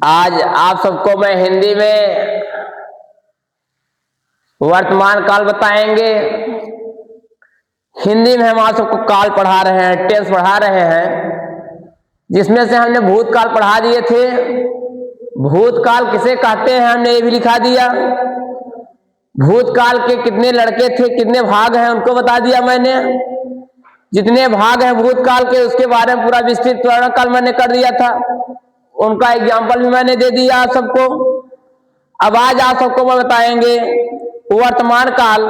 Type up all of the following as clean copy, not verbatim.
आज आप सबको मैं हिंदी में वर्तमान काल बताएंगे। हिंदी में हम आप सबको काल पढ़ा रहे हैं, टेंस पढ़ा रहे हैं, जिसमें से हमने भूतकाल पढ़ा दिए थे। भूतकाल किसे कहते हैं हमने ये भी लिखा दिया। भूतकाल के कितने लड़के थे, कितने भाग हैं उनको बता दिया मैंने। जितने भाग हैं भूतकाल के उसके बारे में पूरा विस्तृत वर्णन मैंने कर दिया था। उनका एग्जाम्पल भी मैंने दे दिया आप सबको। अब आज आप सबको मैं बताएंगे वर्तमान काल।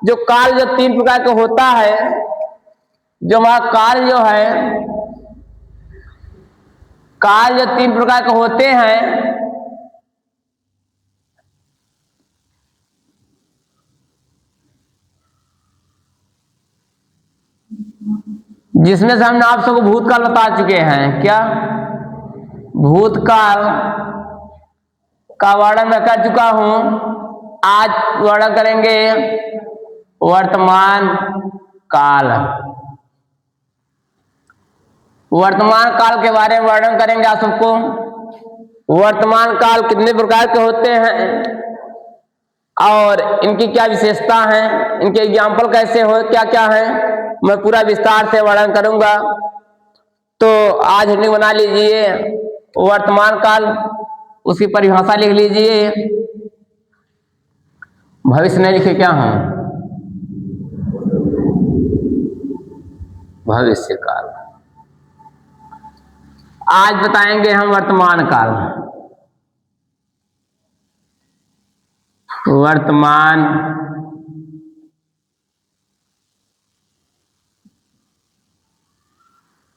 जो काल जो 3 प्रकार का होता है, जो हमारा काल जो है, काल जो 3 प्रकार के होते हैं, जिसमें से हमने आप सबको भूतकाल बता चुके हैं। क्या भूतकाल का वर्णन मैं कर चुका हूं। आज वर्णन करेंगे वर्तमान काल। वर्तमान काल के बारे में वर्णन करेंगे आप सबको। वर्तमान काल कितने प्रकार के होते हैं और इनकी क्या विशेषता है, इनके एग्जाम्पल कैसे हो, क्या क्या है, मैं पूरा विस्तार से वर्णन करूंगा। तो आज हेडिंग बना लीजिए वर्तमान काल, उसकी परिभाषा लिख लीजिए। भविष्य नहीं लिखे क्या हूं, भविष्य काल। आज बताएंगे हम वर्तमान काल। वर्तमान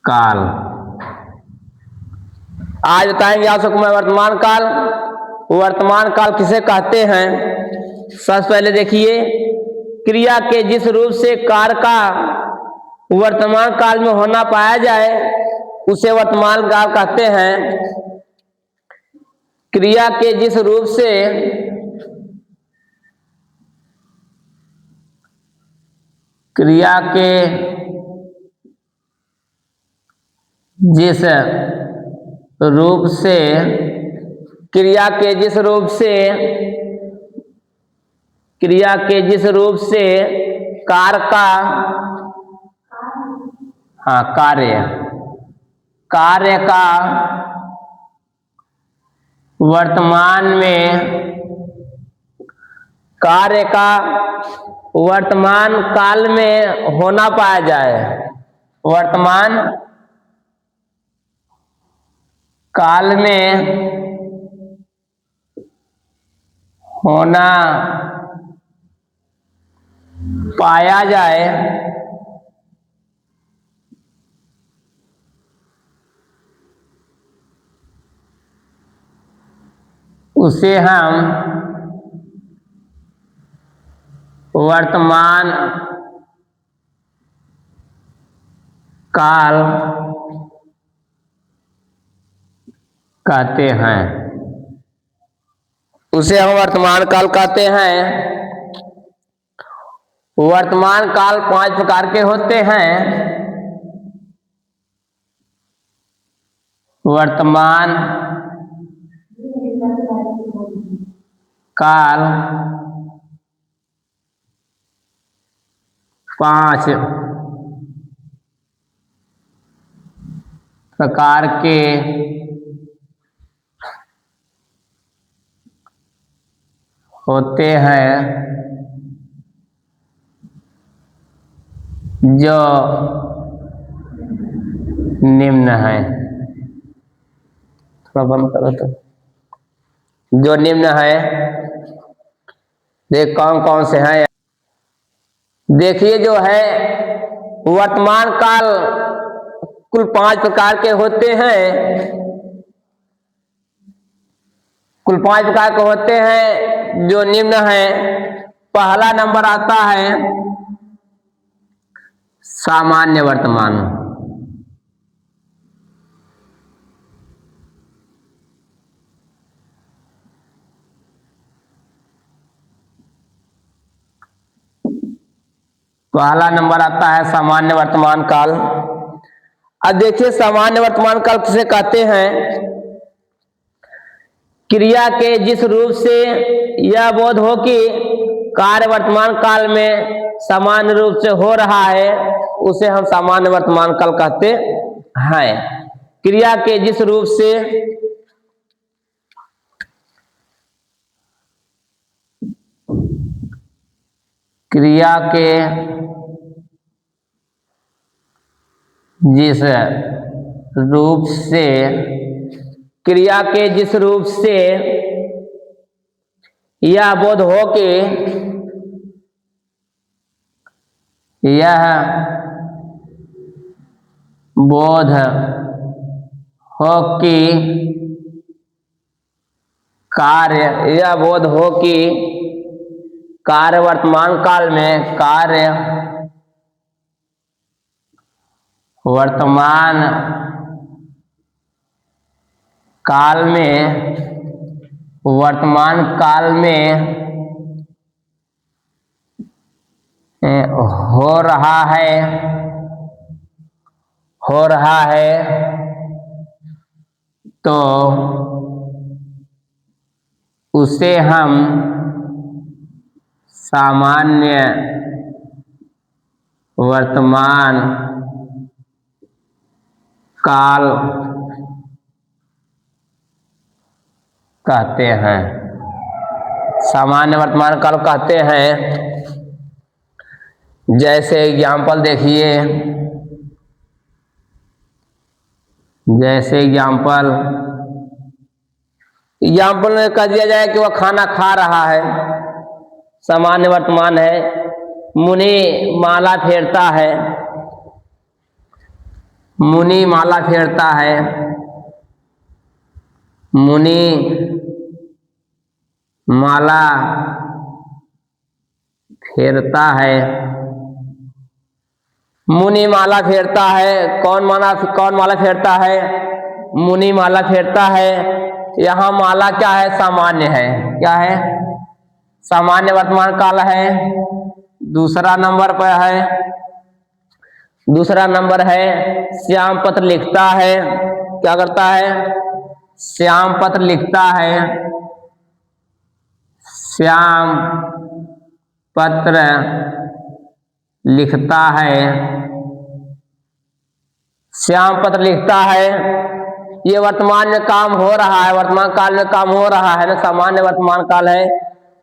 काल आज बताएंगे आप सबको मैं वर्तमान काल। वर्तमान काल किसे कहते हैं? सबसे पहले देखिए, क्रिया के जिस रूप से कार्य का वर्तमान काल में होना पाया जाए उसे वर्तमान काल कहते हैं। क्रिया के जिस रूप से क्रिया के जिस रूप से क्रिया के जिस रूप से क्रिया के जिस रूप से कार्य का कार्य का वर्तमान में कार्य का वर्तमान काल में होना पाया जाए, वर्तमान काल में होना पाया जाए उसे हम वर्तमान काल कहते हैं। उसे हम वर्तमान काल कहते हैं। वर्तमान काल 5 प्रकार के होते हैं। वर्तमान काल 5 प्रकार के होते हैं, जो निम्न है। थोड़ा बंद करो तो। जो निम्न है, देख कौन कौन से हैं। देखिए, जो है वर्तमान काल कुल 5 प्रकार के होते हैं। कुल 5 प्रकार के होते हैं जो निम्न है। पहला नंबर आता है सामान्य वर्तमान। पहला नंबर आता है सामान्य वर्तमान काल। अब देखिए सामान्य वर्तमान काल किसे कहते हैं। क्रिया के जिस रूप से यह बोध हो कि कार्य वर्तमान काल में सामान्य रूप से हो रहा है, उसे हम सामान्य वर्तमान काल कहते हैं। क्रिया के जिस रूप से क्रिया के जिस रूप से क्रिया के जिस रूप से यह बोध हो कि यह बोध हो कि यह बोध हो कि कार्य वर्तमान काल में वर्तमान काल में हो रहा है तो उसे हम सामान्य वर्तमान काल कहते हैं। सामान्य वर्तमान काल कहते हैं। जैसे एग्जाम्पल देखिए, जैसे एग्जाम्पल में कह दिया जाए कि वह खाना खा रहा है, सामान्य वर्तमान है। मुनि माला फेरता है, मुनि माला फेरता है, मुनि माला फेरता है, मुनि माला फेरता है। कौन माला फेरता है? मुनि माला फेरता है। यहाँ माला क्या है? सामान्य है। क्या है? सामान्य वर्तमान काल है। दूसरा नंबर पर है, दूसरा नंबर है श्याम पत्र लिखता है। क्या करता है? श्याम पत्र लिखता है। श्याम पत्र लिखता है, श्याम पत्र लिखता है। ये वर्तमान में काम हो रहा है, वर्तमान काल में काम हो रहा है ना, सामान्य वर्तमान काल है।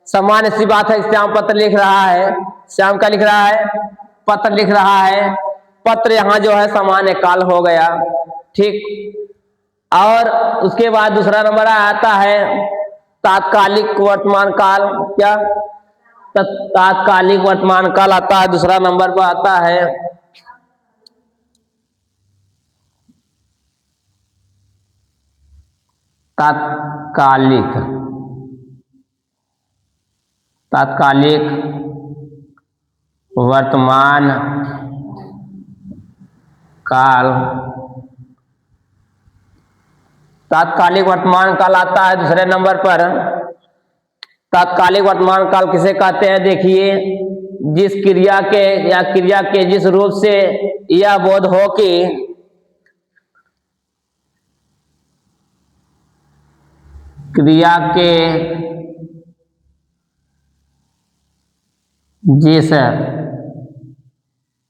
सामान्य सी बात है, श्याम पत्र लिख रहा है। श्याम क्या लिख रहा है? पत्र लिख रहा है। पत्र यहाँ जो है सामान्य काल हो गया। ठीक। और उसके बाद दूसरा नंबर आता है तात्कालिक वर्तमान काल। क्या? तात्कालिक वर्तमान काल आता है। दूसरा नंबर पर आता है तात्कालिक वर्तमान काल। तात्कालिक वर्तमान काल आता है दूसरे नंबर पर। तात्कालिक वर्तमान काल किसे कहते हैं? देखिए, जिस क्रिया के या क्रिया के जिस रूप से यह बोध हो कि क्रिया के जिस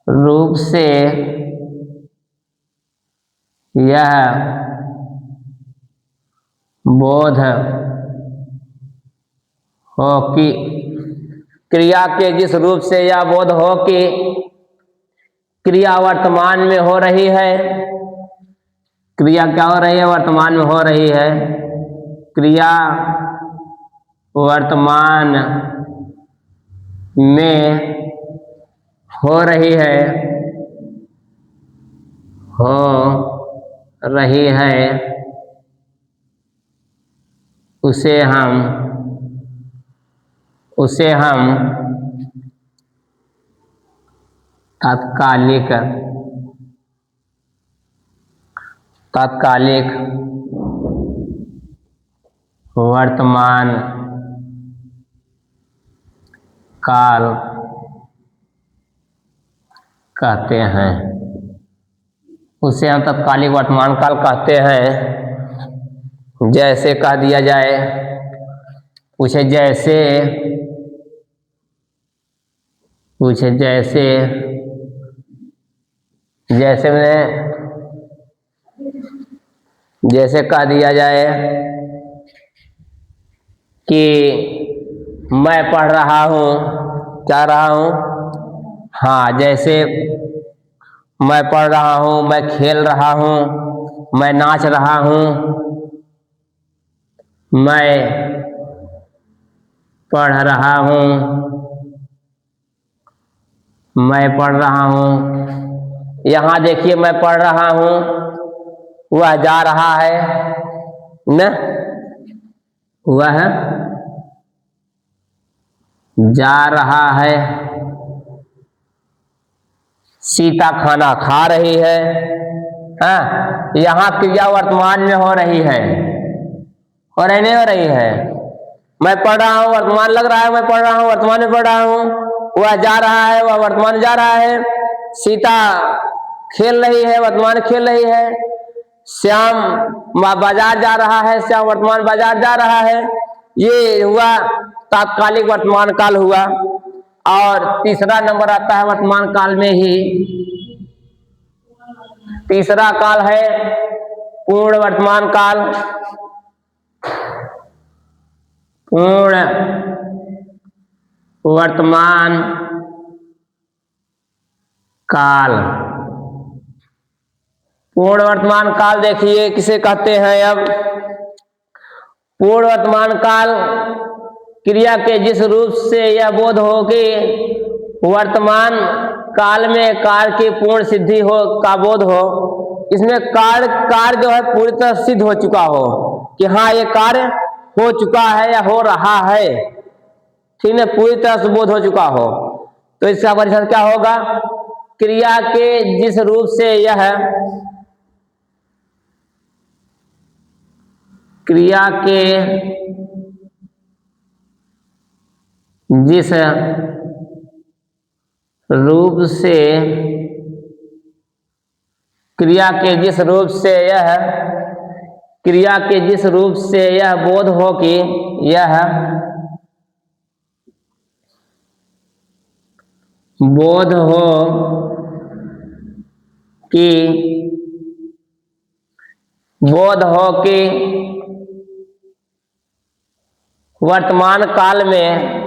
रूप से यह बोध हो कि क्रिया के जिस रूप से यह बोध हो कि क्रिया वर्तमान में हो रही है। क्रिया क्या हो रही है? वर्तमान में हो रही है। क्रिया वर्तमान में हो रही है, उसे हम तात्कालिक वर्तमान काल कहते हैं। उसे हम तत्कालिक वर्तमान काल कहते हैं। जैसे कह दिया जाए, पूछे जैसे, पूछे जैसे, जैसे में जैसे कह दिया जाए कि मैं पढ़ रहा हूँ, क्या रहा हूँ, हाँ, जैसे मैं पढ़ रहा हूँ, मैं खेल रहा हूँ, मैं नाच रहा हूँ, मैं पढ़ रहा हूँ, मैं पढ़ रहा हूँ। यहाँ देखिए मैं पढ़ रहा हूँ, वह जा रहा है न, वह जा रहा है। सीता खाना खा रही है, हाँ, यहाँ क्रिया वर्तमान में हो रही है, हो रही नहीं हो रही है। मैं पढ़ रहा हूँ, वर्तमान लग रहा है, मैं पढ़ रहा हूँ, वर्तमान में पढ़ रहा हूँ। वह जा रहा है, वह वर्तमान में जा रहा है। सीता खेल रही है, वर्तमान खेल रही है। श्याम बाजार जा रहा है, श्याम वर्तमान बाजार जा रहा है। ये हुआ तात्कालिक वर्तमान काल हुआ। और तीसरा नंबर आता है वर्तमान काल में ही, तीसरा काल है पूर्ण वर्तमान काल। पूर्ण वर्तमान काल, पूर्ण वर्तमान काल देखिए किसे कहते हैं। अब पूर्ण वर्तमान काल क्रिया के जिस रूप से यह बोध हो कि वर्तमान काल में कार्य की पूर्ण सिद्धि हो का बोध हो, इसमें कार्य जो है पूरी तरह सिद्ध हो चुका हो कि हाँ ये कार्य हो चुका है या हो रहा है, ठीक है, पूरी तरह से बोध हो चुका हो। तो इसका परिचय क्या होगा, क्रिया के जिस रूप से यह, क्रिया के जिस रूप से, क्रिया के जिस रूप से यह, क्रिया के जिस रूप से यह बोध हो कि यह बोध हो कि, बोध हो कि वर्तमान काल में,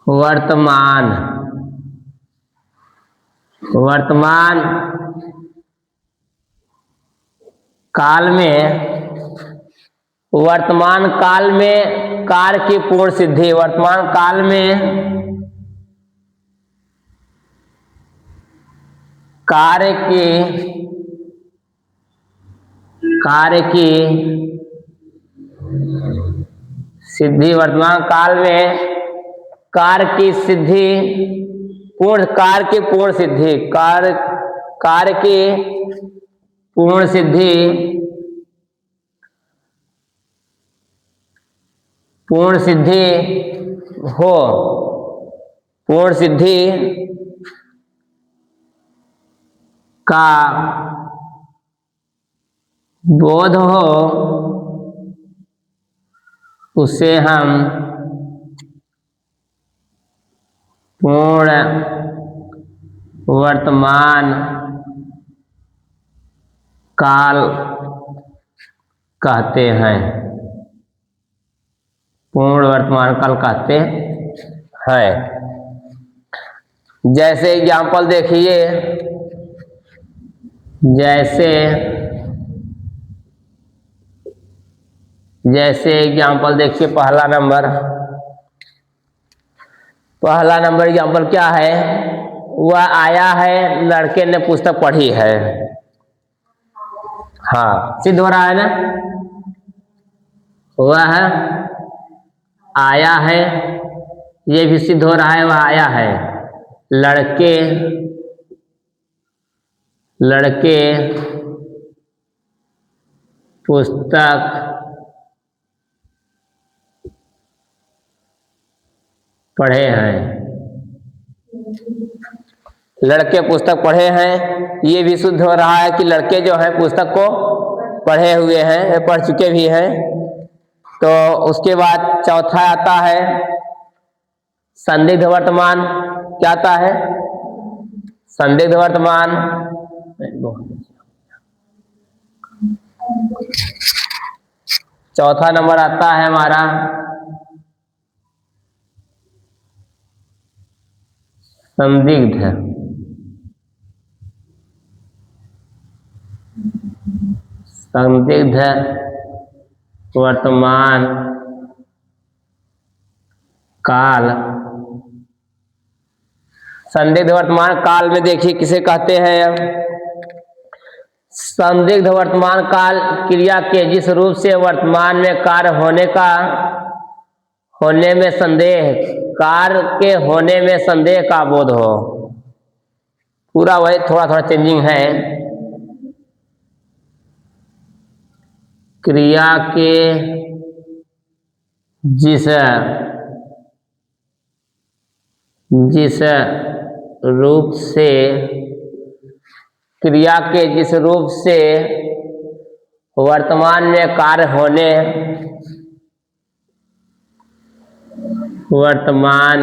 वर्तमान काल में, वर्तमान काल में कार्य की पूर्ण सिद्धि, वर्तमान काल में कार्य की सिद्धि, वर्तमान काल में कार्य की सिद्धि, पूर्ण कार्य की पूर्ण सिद्धि, कार्य की पूर्ण सिद्धि, पूर्ण सिद्धि हो, पूर्ण सिद्धि का बोध हो, उसे हम पूर्ण वर्तमान काल कहते हैं, पूर्ण वर्तमान काल कहते हैं। जैसे एग्जाम्पल देखिए, जैसे एग्जाम्पल देखिए, पहला नंबर एग्जाम्पल क्या है, वह आया है, लड़के ने पुस्तक पढ़ी है, हाँ, सिद्ध हो रहा है ना, वह आया है, ये भी सिद्ध हो रहा है, वह आया है। लड़के पुस्तक पढ़े हैं, लड़के पुस्तक पढ़े हैं, ये भी सिद्ध हो रहा है कि लड़के जो है पुस्तक को पढ़े हुए हैं, पढ़ चुके भी हैं। तो उसके बाद चौथा आता है संदिग्ध वर्तमान। क्या आता है? संदिग्ध वर्तमान। चौथा नंबर आता है हमारा संदिग्ध संदिग्ध वर्तमान काल। संदिग्ध वर्तमान काल में देखिए किसे कहते हैं? संदिग्ध वर्तमान काल क्रिया के जिस रूप से वर्तमान में कार्य होने में संदेह, कार्य के होने में संदेह का बोध हो। पूरा वही थोड़ा थोड़ा चेंजिंग है। क्रिया के जिस रूप से, क्रिया के जिस रूप से वर्तमान में कार्य होने, वर्तमान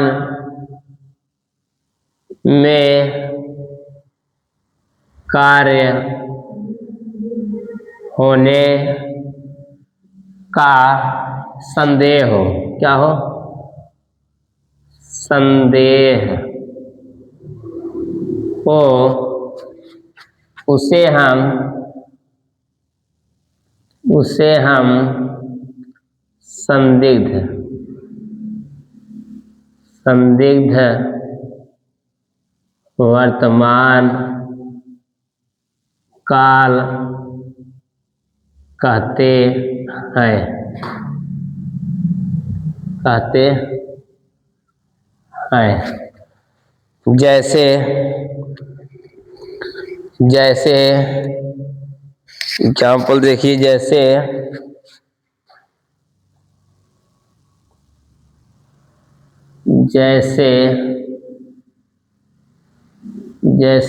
में कार्य होने का संदेह हो। क्या हो? संदेह हो, उसे हम संदिग्ध वर्तमान काल कहते हैं। जैसे एग्जाम्पल देखिए, जैसे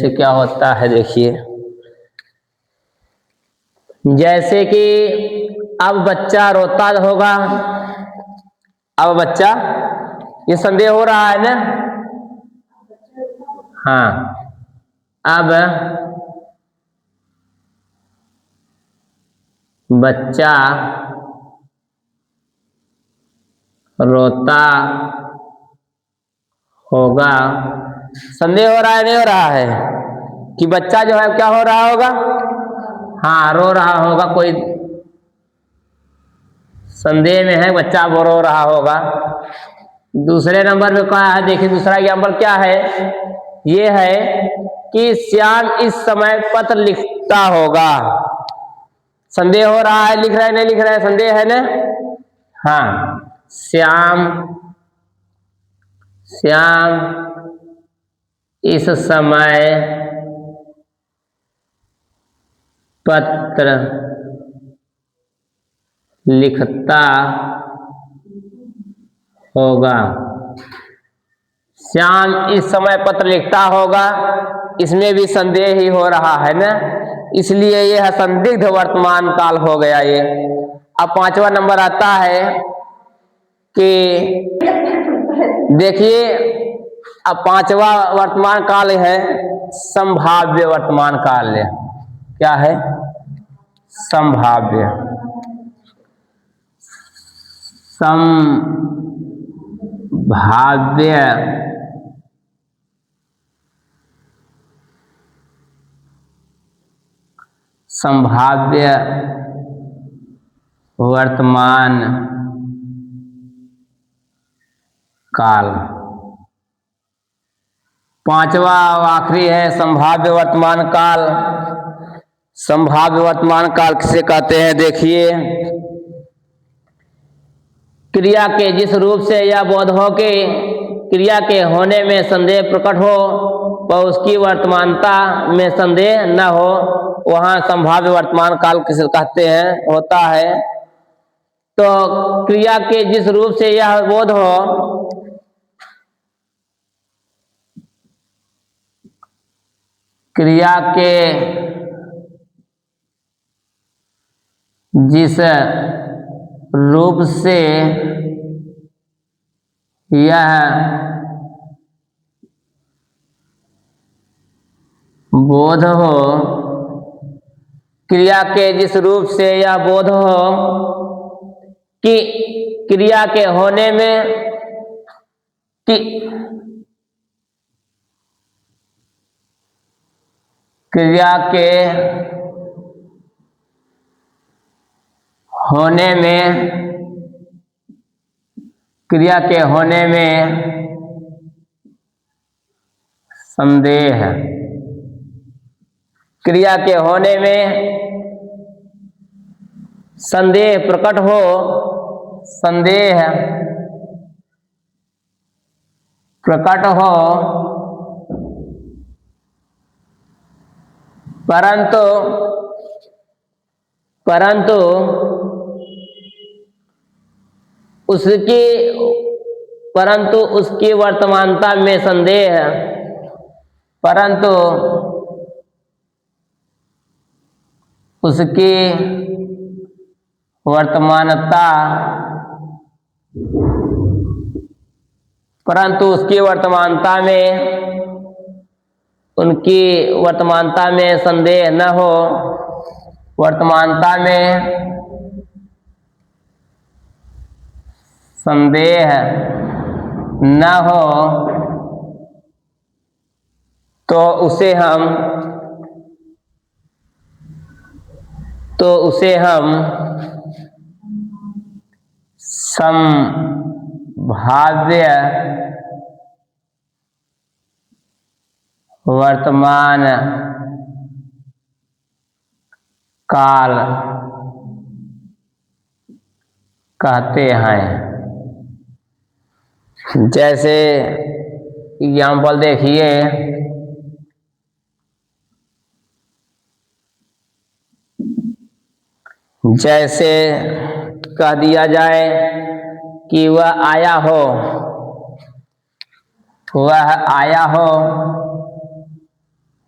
क्या होता है देखिए, जैसे कि अब बच्चा रोता होगा, अब बच्चा, ये संदेह हो रहा है ना? हाँ, अब बच्चा रोता होगा। संदेह हो रहा है, नहीं हो रहा है कि बच्चा जो है क्या हो रहा होगा? हाँ, रो रहा होगा। कोई संदेह में है, बच्चा वो रो रहा होगा। दूसरे नंबर पे क्या है देखिए, दूसरा एग्जाम्पल क्या है? ये है कि श्याम इस समय पत्र लिखता होगा। संदेह हो रहा है, लिख रहा है नहीं लिख रहा है, संदेह है ना? हाँ, श्याम इस समय पत्र लिखता होगा। श्याम इस समय पत्र लिखता होगा, इसमें भी संदेह ही हो रहा है ना, इसलिए यह संदिग्ध वर्तमान काल हो गया ये। अब पांचवा नंबर आता है कि देखिए, अब पांचवा वर्तमान काल है संभाव्य वर्तमान काल। क्या है? संभाव्य वर्तमान काल। पांचवा आखिरी है संभाव्य वर्तमान काल। संभाव्य वर्तमान काल किसे कहते हैं? देखिए, क्रिया के जिस रूप से यह बोध हो कि क्रिया के होने में संदेह प्रकट हो व उसकी वर्तमानता में संदेह न हो, वहां संभाव्य वर्तमान काल किसे कहते हैं? होता है। तो क्रिया के जिस रूप से यह बोध हो क्रिया के जिस रूप से यह बोध हो, क्रिया के जिस रूप से यह बोध हो कि क्रिया के होने में कि क्रिया के होने में, क्रिया के होने में संदेह, क्रिया के होने में संदेह प्रकट हो, संदेह प्रकट हो, परंतु उसकी वर्तमानता में संदेह, परंतु उसकी वर्तमानता, परंतु उसकी वर्तमानता में, उनकी वर्तमानता में संदेह न हो, वर्तमानता में संदेह न हो, तो उसे हम संभाव्य वर्तमान काल कहते हैं। जैसे एग्जाम्पल देखिए, जैसे कह दिया जाए कि वह आया हो, वह आया हो,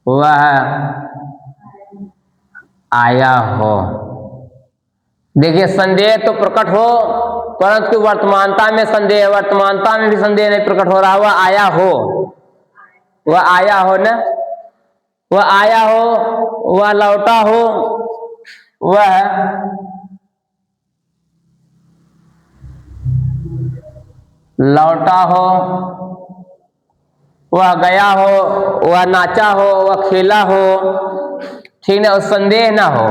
वह आया हो। देखिए संदेह तो प्रकट हो, परंतु वर्तमानता में संदेह, वर्तमानता में भी संदेह नहीं प्रकट हो रहा। वह आया हो, वह आया हो न, वह आया हो, वह लौटा हो, वह लौटा हो, वह गया हो, वह नाचा हो, वह खेला हो, ठीक ना। संदेह ना हो,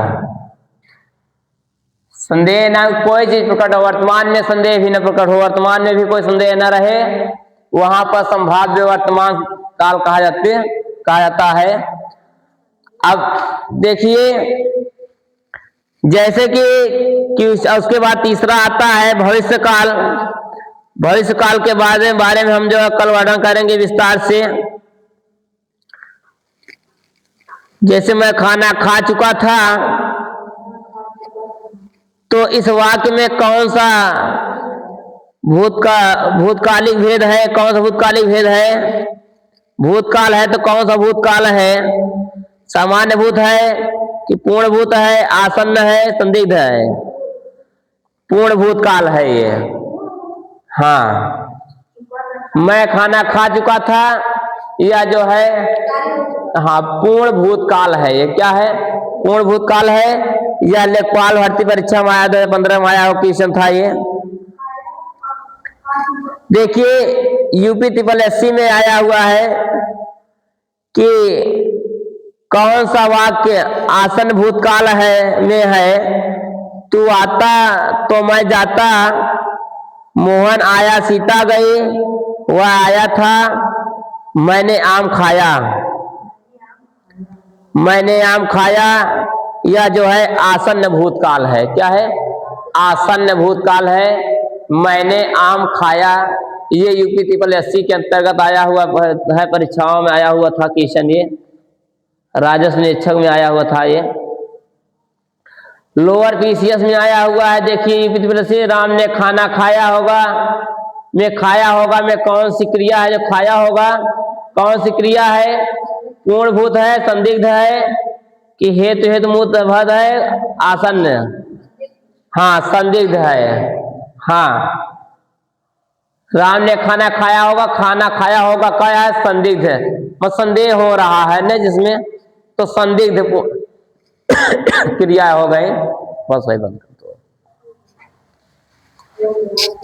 संदेह ना, कोई चीज प्रकट हो, वर्तमान में संदेह भी न प्रकट हो, वर्तमान में भी कोई संदेह न रहे, वहां पर संभाव्य वर्तमान काल कहा जाता है। अब देखिए, जैसे कि उसके बाद तीसरा आता है भविष्य काल। भविष्य काल के बारे में हम जो है कल वर्णन करेंगे विस्तार से। जैसे मैं खाना खा चुका था, तो इस वाक्य में कौन सा भूतकालिक भेद है, कौन सा भूतकालिक भेद है? भूतकाल है तो कौन सा भूतकाल है? सामान्य भूत है कि पूर्ण भूत है, आसन्न है, संदिग्ध है? पूर्ण भूतकाल है ये। हाँ, मैं खाना खा चुका था, यह जो है हाँ पूर्ण भूतकाल है। ये क्या है? पूर्ण भूतकाल है। यह लेखपाल भर्ती परीक्षा में आया 2015 में आया हो, क्वेश्चन था ये। देखिए यूपी SSC में आया हुआ है कि कौन सा वाक्य आसन भूतकाल है में है? तू आता तो मैं जाता, मोहन आया सीता गई, वह आया था, मैंने आम खाया। मैंने आम खाया, यह जो है आसन्न भूतकाल है। क्या है? आसन्न भूतकाल है। मैंने आम खाया, ये यूपी SSC के अंतर्गत आया हुआ है, परीक्षाओं में आया हुआ था क्वेश्चन, ये राजस्व निरीक्षक में आया हुआ था। ये लोअर PCS में आया हुआ है। देखिए यूपी SSC, राम ने खाना खाया होगा, में खाया होगा में कौन सी क्रिया है जो खाया होगा? कौन सी क्रिया है? पूर्णभूत है, संदिग्ध है कि हेतु हेतु मूतभद है, आसन्न। हाँ, संदिग्ध है। हाँ, राम ने खाना खाया होगा, खाना खाया होगा, क्या है? संदिग्ध है, मतलब संदेह हो रहा है ना जिसमें, तो संदिग्ध क्रिया हो गई। बस वही बंद कर दो।